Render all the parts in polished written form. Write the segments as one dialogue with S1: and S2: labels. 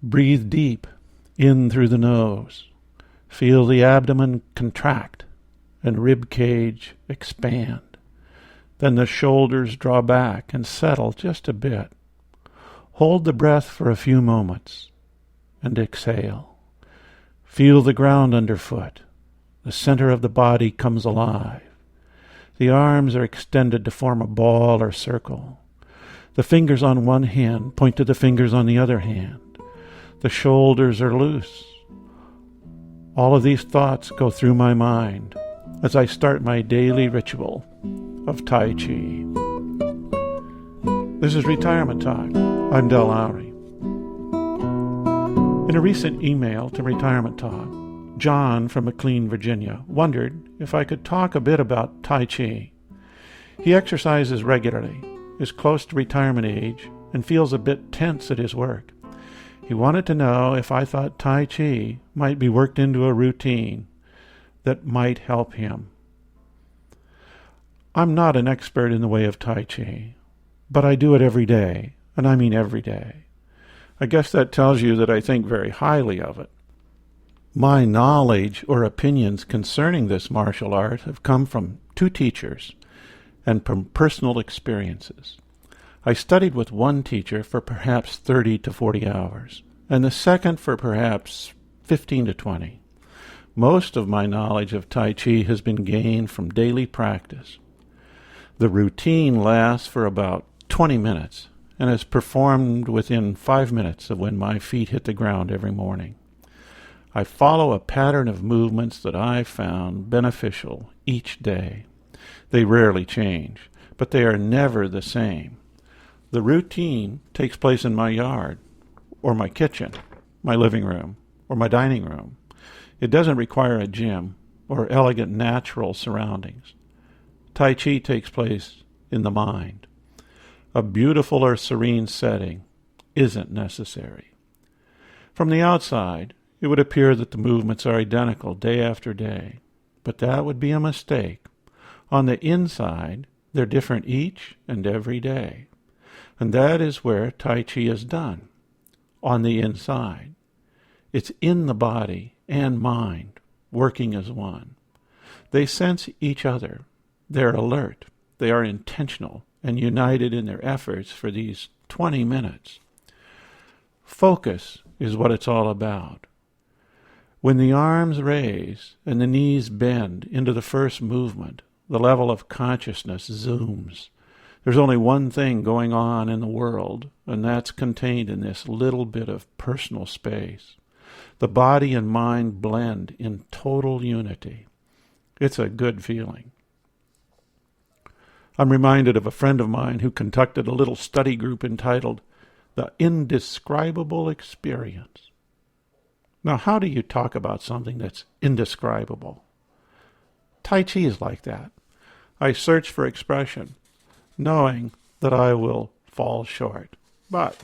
S1: Breathe deep, in through the nose. Feel the abdomen contract and rib cage expand. Then the shoulders draw back and settle just a bit. Hold the breath for a few moments and exhale. Feel the ground underfoot. The center of the body comes alive. The arms are extended to form a ball or circle. The fingers on one hand point to the fingers on the other hand. The shoulders are loose. All of these thoughts go through my mind as I start my daily ritual of Tai Chi. This is Retirement Talk. I'm Del Lowry. In a recent email to Retirement Talk, John from McLean, Virginia, wondered if I could talk a bit about Tai Chi. He exercises regularly, is close to retirement age, and feels a bit tense at his work. He wanted to know if I thought Tai Chi might be worked into a routine that might help him. I'm not an expert in the way of Tai Chi, but I do it every day, and I mean every day. I guess that tells you that I think very highly of it. My knowledge or opinions concerning this martial art have come from two teachers and from personal experiences. I studied with one teacher for perhaps 30 to 40 hours, and the second for perhaps 15 to 20. Most of my knowledge of Tai Chi has been gained from daily practice. The routine lasts for about 20 minutes and is performed within 5 minutes of when my feet hit the ground every morning. I follow a pattern of movements that I found beneficial each day. They rarely change, but they are never the same. The routine takes place in my yard, or my kitchen, my living room, or my dining room. It doesn't require a gym or elegant natural surroundings. Tai Chi takes place in the mind. A beautiful or serene setting isn't necessary. From the outside, it would appear that the movements are identical day after day, but that would be a mistake. On the inside, they're different each and every day. And that is where Tai Chi is done, on the inside. It's in the body and mind, working as one. They sense each other. They're alert. They are intentional and united in their efforts for these 20 minutes. Focus is what it's all about. When the arms raise and the knees bend into the first movement, the level of consciousness zooms. There's only one thing going on in the world, and that's contained in this little bit of personal space. The body and mind blend in total unity. It's a good feeling. I'm reminded of a friend of mine who conducted a little study group entitled The Indescribable Experience. Now, how do you talk about something that's indescribable? Tai Chi is like that. I search for expression, knowing that I will fall short. But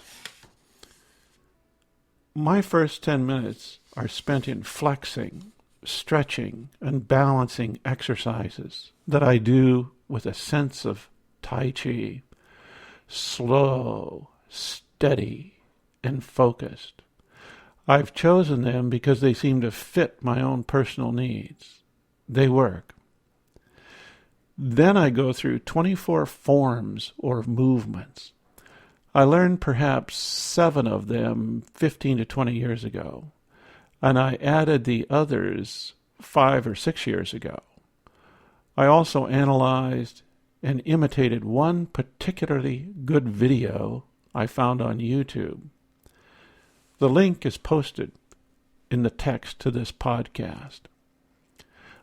S1: my first 10 minutes are spent in flexing, stretching, and balancing exercises that I do with a sense of Tai Chi, slow, steady, and focused. I've chosen them because they seem to fit my own personal needs. They work. Then I go through 24 forms or movements. I learned perhaps 7 of them 15 to 20 years ago, and I added the others 5 or 6 years ago. I also analyzed and imitated one particularly good video I found on YouTube. The link is posted in the text to this podcast.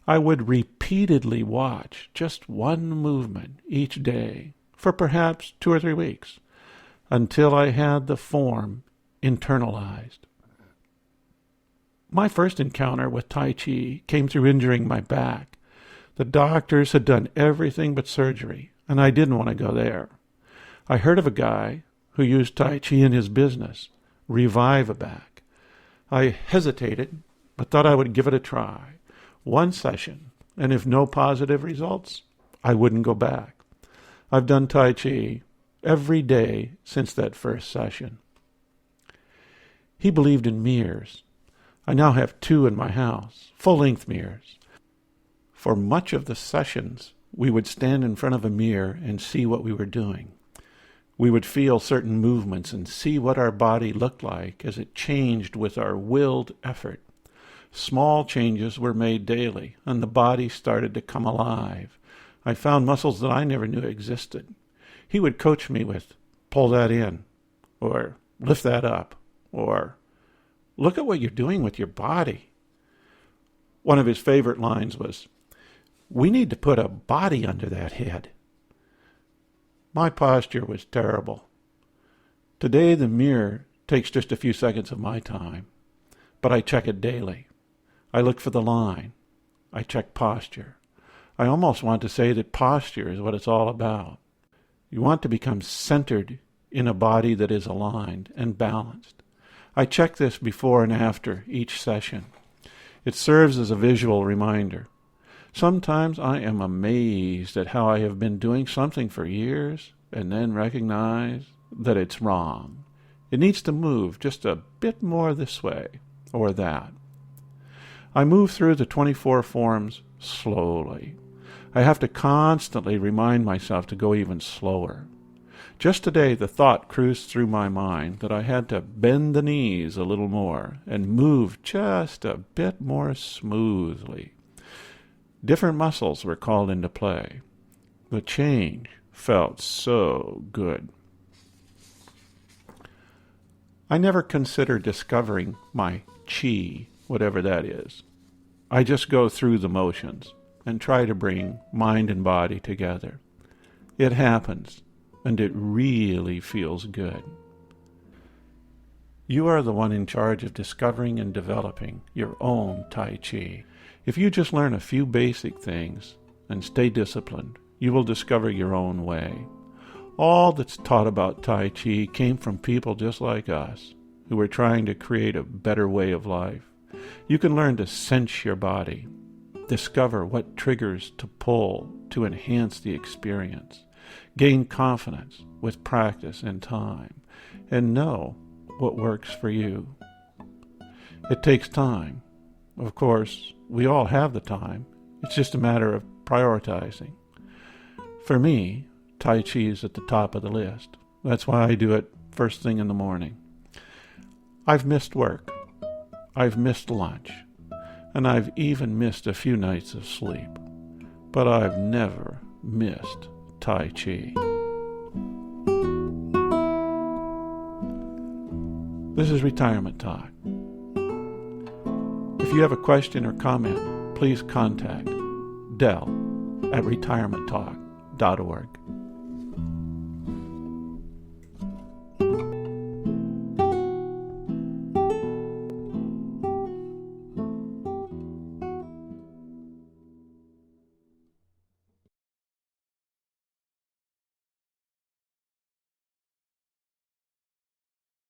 S1: I would repeatedly watch just one movement each day for perhaps 2 or 3 weeks until I had the form internalized. My first encounter with Tai Chi came through injuring my back. The doctors had done everything but surgery, and I didn't want to go there. I heard of a guy who used Tai Chi in his business, Revive a Back. I hesitated, but thought I would give it a try. 1 session, and if no positive results, I wouldn't go back. I've done Tai Chi every day since that first session. He believed in mirrors. I now have 2 in my house, full-length mirrors. For much of the sessions, we would stand in front of a mirror and see what we were doing. We would feel certain movements and see what our body looked like as it changed with our willed effort. Small changes were made daily, and the body started to come alive. I found muscles that I never knew existed. He would coach me with, pull that in, or lift that up, or look at what you're doing with your body. One of his favorite lines was, we need to put a body under that head. My posture was terrible. Today the mirror takes just a few seconds of my time, but I check it daily. I look for the line. I check posture. I almost want to say that posture is what it's all about. You want to become centered in a body that is aligned and balanced. I check this before and after each session. It serves as a visual reminder. Sometimes I am amazed at how I have been doing something for years and then recognize that it's wrong. It needs to move just a bit more this way or that. I move through the 24 forms slowly. I have to constantly remind myself to go even slower. Just today the thought cruised through my mind that I had to bend the knees a little more and move just a bit more smoothly. Different muscles were called into play. The change felt so good. I never consider discovering my chi, whatever that is. I just go through the motions and try to bring mind and body together. It happens, and it really feels good. You are the one in charge of discovering and developing your own Tai Chi. If you just learn a few basic things and stay disciplined, you will discover your own way. All that's taught about Tai Chi came from people just like us, who were trying to create a better way of life. You can learn to sense your body, discover what triggers to pull to enhance the experience, gain confidence with practice and time, and know what works for you. It takes time. Of course, we all have the time. It's just a matter of prioritizing. For me, Tai Chi is at the top of the list. That's why I do it first thing in the morning. I've missed work. I've missed lunch. And I've even missed a few nights of sleep. But I've never missed Tai Chi. This is Retirement Talk. If you have a question or comment, please contact Del at retirementtalk.org.